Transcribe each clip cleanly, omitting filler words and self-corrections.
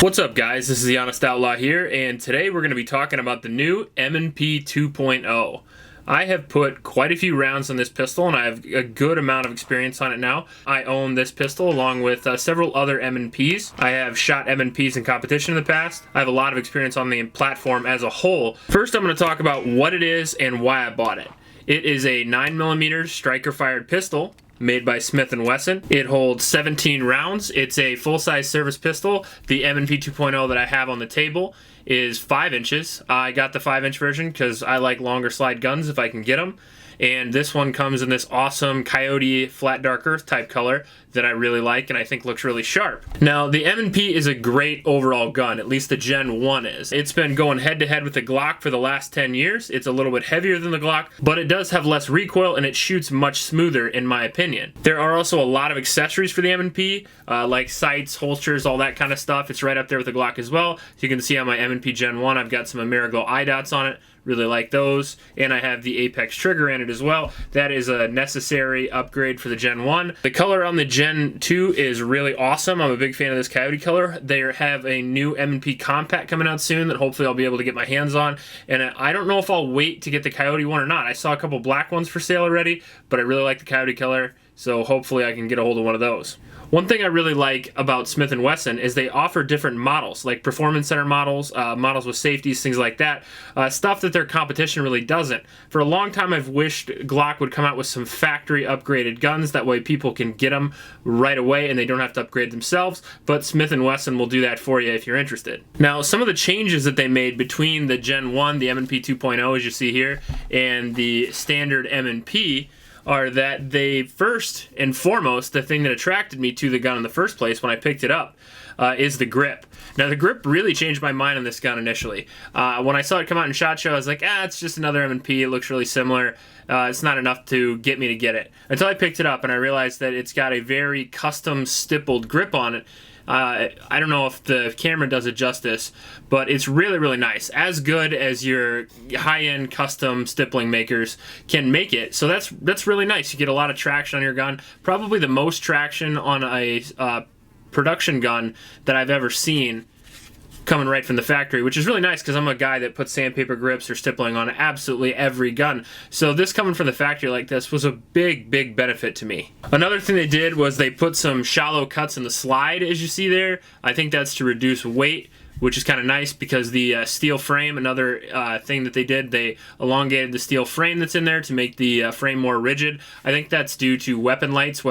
What's up, guys? This is the Honest Outlaw here, and today we're going to be talking about the new M&P 2.0. I have put quite a few rounds on this pistol, and I have a good amount of experience on it now. I own this pistol along with several other M&Ps. I have shot M&Ps in competition in the past. I have a lot of experience on the platform as a whole. First, I'm going to talk about what it is and why I bought it. It is a 9mm striker-fired pistol made by Smith and Wesson. It holds 17 rounds. It's a full-size service pistol. The M&P 2.0 that I have on the table is 5 inches. I got the 5-inch version because I like longer slide guns if I can get them. And this one comes in this awesome coyote flat dark earth type color that I really like and I think looks really sharp. Now, the M&P is a great overall gun, at least the Gen 1 is. It's been going head to head with the Glock for the last 10 years. It's a little bit heavier than the Glock, but it does have less recoil and it shoots much smoother in my opinion. There are also a lot of accessories for the M&P, like sights, holsters, all that kind of stuff. It's right up there with the Glock as well. So you can see on my M&P Gen 1, I've got some Amerigo eye dots on it. Really like those, and I have the Apex trigger in it as well. That is a necessary upgrade for the Gen 1. The color on the Gen 2 is really awesome. I'm a big fan of this coyote color. They have a new M&P compact coming out soon that hopefully I'll be able to get my hands on, and I don't know if I'll wait to get the coyote one or not. I saw a couple black ones for sale already, but I really like the coyote color, so hopefully I can get a hold of one of those. One thing I really like about Smith and Wesson is they offer different models, like performance center models, models with safeties, things like that, stuff that their competition really doesn't. For a long time, I've wished Glock would come out with some factory upgraded guns. That way people can get them right away and they don't have to upgrade themselves, but Smith and Wesson will do that for you if you're interested. Now, some of the changes that they made between the Gen 1, the M&P 2.0, as you see here, and the standard M&P are that they, first and foremost, the thing that attracted me to the gun in the first place when I picked it up is the grip. Now, the grip really changed my mind on this gun initially. When I saw it come out in SHOT Show, I was like, it's just another M&P. It looks really similar. It's not enough to get me to get it. Until I picked it up and I realized that it's got a very custom stippled grip on it. I don't know if the camera does it justice, but it's really, really nice. As good as your high-end custom stippling makers can make it. So that's really nice. You get a lot of traction on your gun. Probably the most traction on a production gun that I've ever seen coming right from the factory, which is really nice because I'm a guy that puts sandpaper grips or stippling on absolutely every gun. So this coming from the factory like this was a big, big benefit to me. Another thing they did was they put some shallow cuts in the slide, as you see there. I think that's to reduce weight, which is kind of nice because the steel frame, another thing that they did, they elongated the steel frame that's in there to make the frame more rigid. I think that's due to weapon lights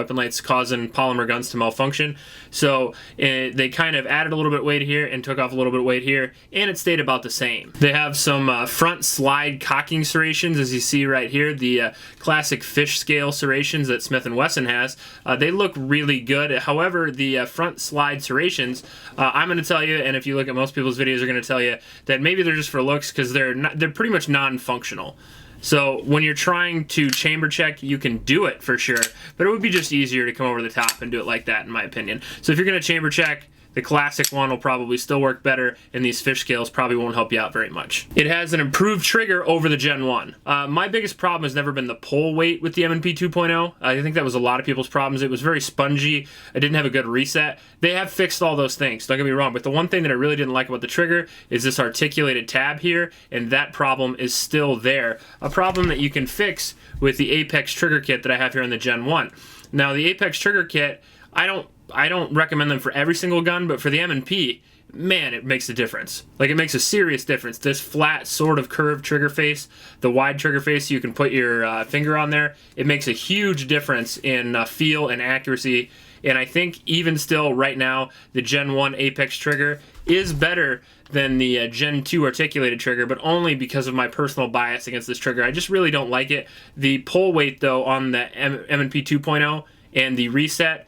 causing polymer guns to malfunction. So they kind of added a little bit of weight here and took off a little bit of weight here, and it stayed about the same. They have some front slide cocking serrations, as you see right here, the classic fish scale serrations that Smith and Wesson has. They look really good. However, the front slide serrations, I'm going to tell you, and if you look at most people's videos are going to tell you that maybe they're just for looks because they're pretty much non-functional. So when you're trying to chamber check, you can do it for sure, but it would be just easier to come over the top and do it like that in my opinion. So if you're going to chamber check, the classic one will probably still work better, and these fish scales probably won't help you out very much. It has an improved trigger over the Gen 1. My biggest problem has never been the pull weight with the M&P 2.0. I think that was a lot of people's problems. It was very spongy. I didn't have a good reset. They have fixed all those things, don't get me wrong, but the one thing that I really didn't like about the trigger is this articulated tab here, and that problem is still there. A problem that you can fix with the Apex trigger kit that I have here on the Gen 1. Now, the Apex trigger kit, I don't recommend them for every single gun, but for the M&P, man, it makes a difference. Like, it makes a serious difference. This flat, sort of curved trigger face, the wide trigger face you can put your finger on there, it makes a huge difference in feel and accuracy. And I think even still right now, the Gen 1 Apex trigger is better than the Gen 2 articulated trigger, but only because of my personal bias against this trigger. I just really don't like it. The pull weight, though, on the M&P 2.0 and the reset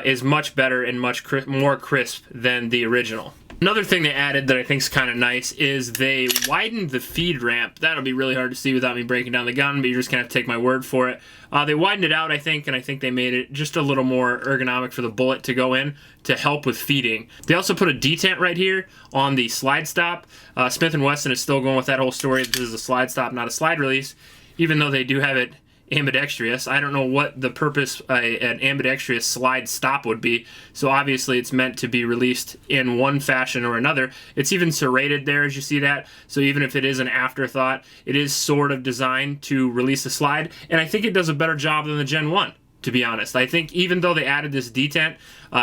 is much better and much more crisp than the original. Another thing they added that I think is kind of nice is they widened the feed ramp. That'll be really hard to see without me breaking down the gun, but you're just going to have to take my word for it. They widened it out, I think, and I think they made it just a little more ergonomic for the bullet to go in to help with feeding. They also put a detent right here on the slide stop. Smith and Wesson is still going with that whole story. This is a slide stop, not a slide release, even though they do have it ambidextrous. I don't know what the purpose an ambidextrous slide stop would be, so obviously it's meant to be released in one fashion or another. It's even serrated there, as you see that, so even if it is an afterthought, it is sort of designed to release the slide, and I think it does a better job than the Gen 1, to be honest. I think even though they added this detent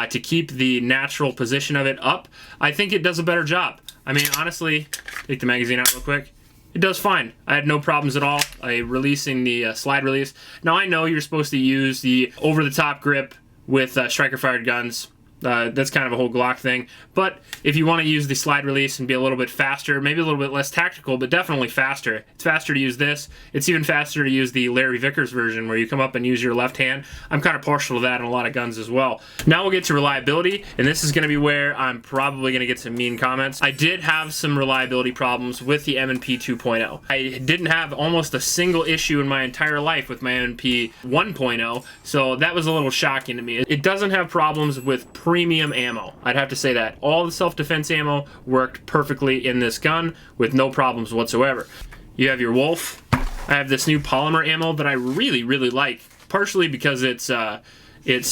to keep the natural position of it up, I think it does a better job. I mean, honestly, take the magazine out real quick. It does fine. I had no problems at all releasing the slide release. Now, I know you're supposed to use the over-the-top grip with striker-fired guns. That's kind of a whole Glock thing. But if you want to use the slide release and be a little bit faster, maybe a little bit less tactical, but definitely faster. It's faster to use this. It's even faster to use the Larry Vickers version where you come up and use your left hand. I'm kind of partial to that in a lot of guns as well. Now we'll get to reliability, and this is going to be where I'm probably going to get some mean comments. I did have some reliability problems with the M&P 2.0. I didn't have almost a single issue in my entire life with my M&P 1.0, so that was a little shocking to me. It doesn't have problems with premium ammo. I'd have to say that. All the self-defense ammo worked perfectly in this gun with no problems whatsoever. You have your Wolf. I have this new polymer ammo that I really, really like, partially because it's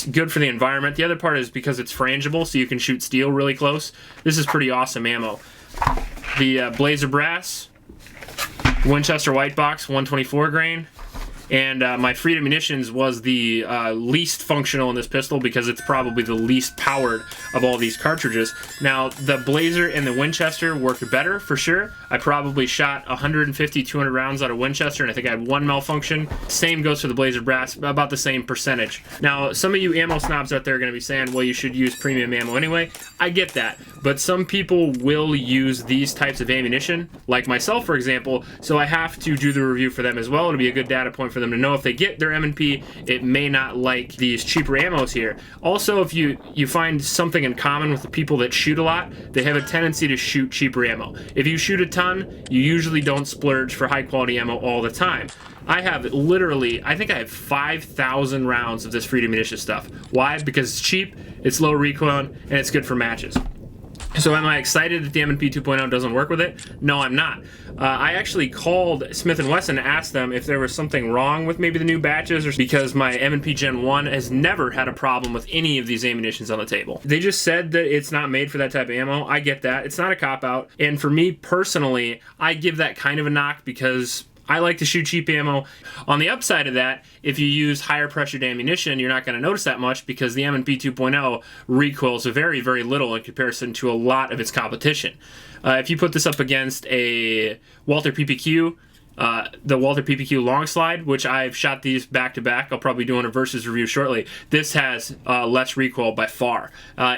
good for the environment. The other part is because it's frangible, so you can shoot steel really close. This is pretty awesome ammo. The Blazer Brass, Winchester White Box, 124 grain. And my Freedom Munitions was the least functional in this pistol because it's probably the least powered of all these cartridges. Now, the Blazer and the Winchester worked better for sure. I probably shot 150, 200 rounds out of Winchester, and I think I had one malfunction. Same goes for the Blazer Brass, about the same percentage. Now, some of you ammo snobs out there are going to be saying, well, you should use premium ammo anyway. I get that, but some people will use these types of ammunition, like myself, for example, so I have to do the review for them as well. It'll be a good data point for them to know if they get their M&P, it may not like these cheaper ammos here. Also, if you find something in common with the people that shoot a lot, they have a tendency to shoot cheaper ammo. If you shoot a ton, you usually don't splurge for high quality ammo all the time. I have literally, I think I have 5,000 rounds of this Freedom Munitions stuff. Why? Because it's cheap, it's low recoil, and it's good for matches. So am I excited that the M&P 2.0 doesn't work with it? No, I'm not. I actually called Smith and Wesson to ask them if there was something wrong with maybe the new batches, or because my M&P Gen 1 has never had a problem with any of these ammunitions on the table. They just said that it's not made for that type of ammo. I get that. It's not a cop-out. And for me personally, I give that kind of a knock because I like to shoot cheap ammo. On the upside of that, if you use higher pressured ammunition, you're not going to notice that much because the M&P 2.0 recoils very, very little in comparison to a lot of its competition. If you put this up against a Walther PPQ, the Walther PPQ long slide, which I've shot these back to back. I'll probably do a versus review shortly. This has less recoil by far,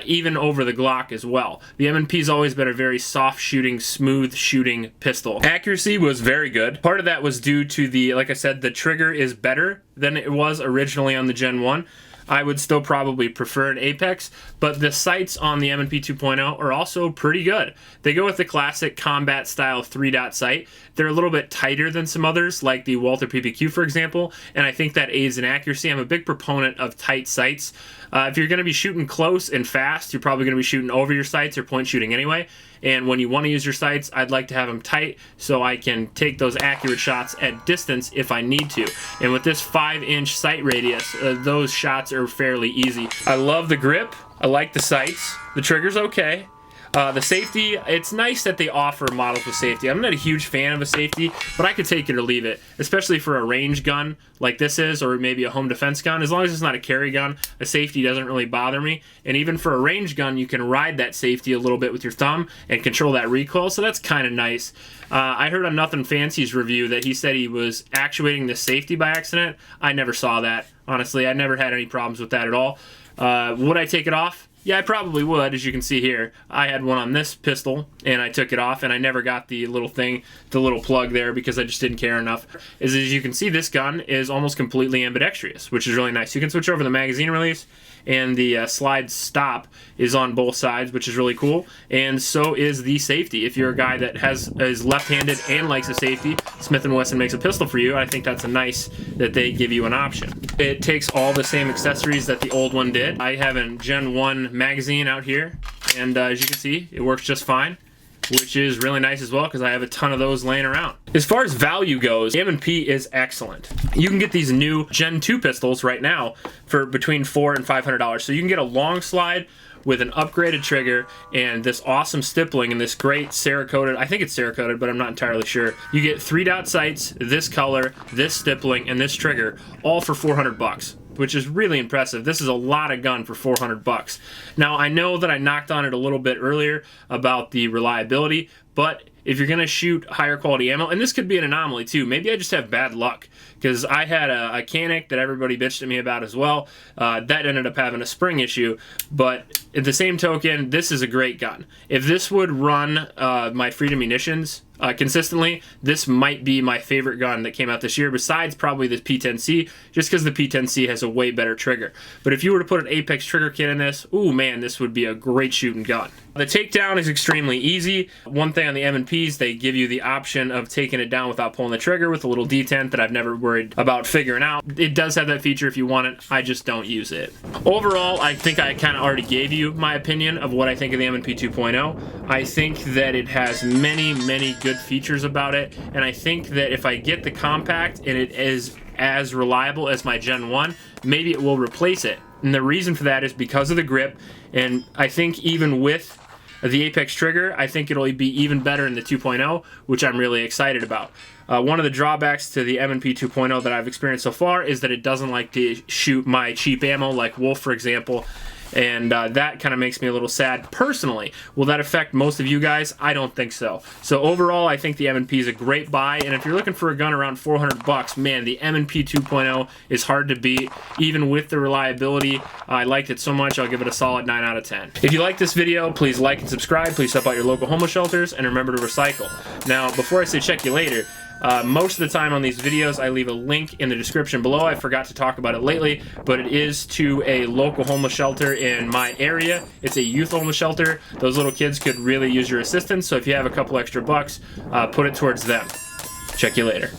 even over the Glock as well. The M&P's always been a very soft shooting, smooth shooting pistol. Accuracy was very good. Part of that was due to the, like I said, the trigger is better than it was originally on the Gen 1. I would still probably prefer an Apex, but the sights on the M&P 2.0 are also pretty good. They go with the classic combat style 3-dot sight. They're a little bit tighter than some others, like the Walther PPQ, for example, and I think that aids in accuracy. I'm a big proponent of tight sights. If you're going to be shooting close and fast, you're probably going to be shooting over your sights or point shooting anyway. And when you want to use your sights, I'd like to have them tight so I can take those accurate shots at distance if I need to. And with this 5-inch sight radius, those shots are fairly easy. I love the grip. I like the sights. The trigger's okay. The safety, it's nice that they offer models with safety. I'm not a huge fan of a safety, but I could take it or leave it, especially for a range gun like this is, or maybe a home defense gun. As long as it's not a carry gun, a safety doesn't really bother me. And even for a range gun, you can ride that safety a little bit with your thumb and control that recoil, so that's kind of nice. I heard on Nothing Fancy's review that he said he was actuating the safety by accident. I never saw that, honestly. I never had any problems with that at all. Would I take it off? Yeah, I probably would. As you can see here, I had one on this pistol and I took it off, and I never got the little thing, the little plug there, because I just didn't care enough. As you can see, this gun is almost completely ambidextrous, which is really nice. You can switch over the magazine release, and the slide stop is on both sides, which is really cool. And so is the safety. If you're a guy that is left-handed and likes a safety, Smith and Wesson makes a pistol for you. I think that's a nice that they give you an option. It takes all the same accessories that the old one did. I have a Gen 1 magazine out here, and as you can see, it works just fine. which is really nice as well because I have a ton of those laying around. As far as value goes, the M&P is excellent. You can get these new Gen 2 pistols right now for between $400 and $500. So you can get a long slide with an upgraded trigger and this awesome stippling and this great Cerakoted, I think it's Cerakoted, but I'm not entirely sure. You get 3-dot sights, this color, this stippling, and this trigger, all for $400, which is really impressive. This is a lot of gun for $400. Now, I know that I knocked on it a little bit earlier about the reliability, but if you're gonna shoot higher quality ammo, and this could be an anomaly too, maybe I just have bad luck, because I had a Canic that everybody bitched at me about as well. That ended up having a spring issue, but at the same token, this is a great gun. If this would run my Freedom Munitions consistently, this might be my favorite gun that came out this year, besides probably the P10C, just because the P10C has a way better trigger. But if you were to put an Apex trigger kit in this, ooh man, this would be a great shooting gun. The takedown is extremely easy. One thing on the M&Ps, they give you the option of taking it down without pulling the trigger with a little detent that I've never worried about figuring out. It does have that feature if you want it, I just don't use it. Overall, I think I kind of already gave you my opinion of what I think of the M&P 2.0. I think that it has many good features about it, and I think that if I get the compact and it is as reliable as my Gen 1, maybe it will replace it. And the reason for that is because of the grip, and I think even with the Apex trigger, I think it'll be even better in the 2.0, which I'm really excited about. One of the drawbacks to the M&P 2.0 that I've experienced so far is that it doesn't like to shoot my cheap ammo, like Wolf, for example, and that kind of makes me a little sad personally. Will that affect most of you guys? I don't think so. So overall, I think the M&P is a great buy, and if you're looking for a gun around $400, man, the M&P 2.0 is hard to beat, even with the reliability. I liked it so much, I'll give it a solid 9 out of 10. If you like this video, please like and subscribe. Please help out your local homeless shelters, and remember to recycle. Now, before I say check you later, most of the time on these videos, I leave a link in the description below. I forgot to talk about it lately, but it is to a local homeless shelter in my area. It's a youth homeless shelter. Those little kids could really use your assistance, so if you have a couple extra bucks, put it towards them. Check you later.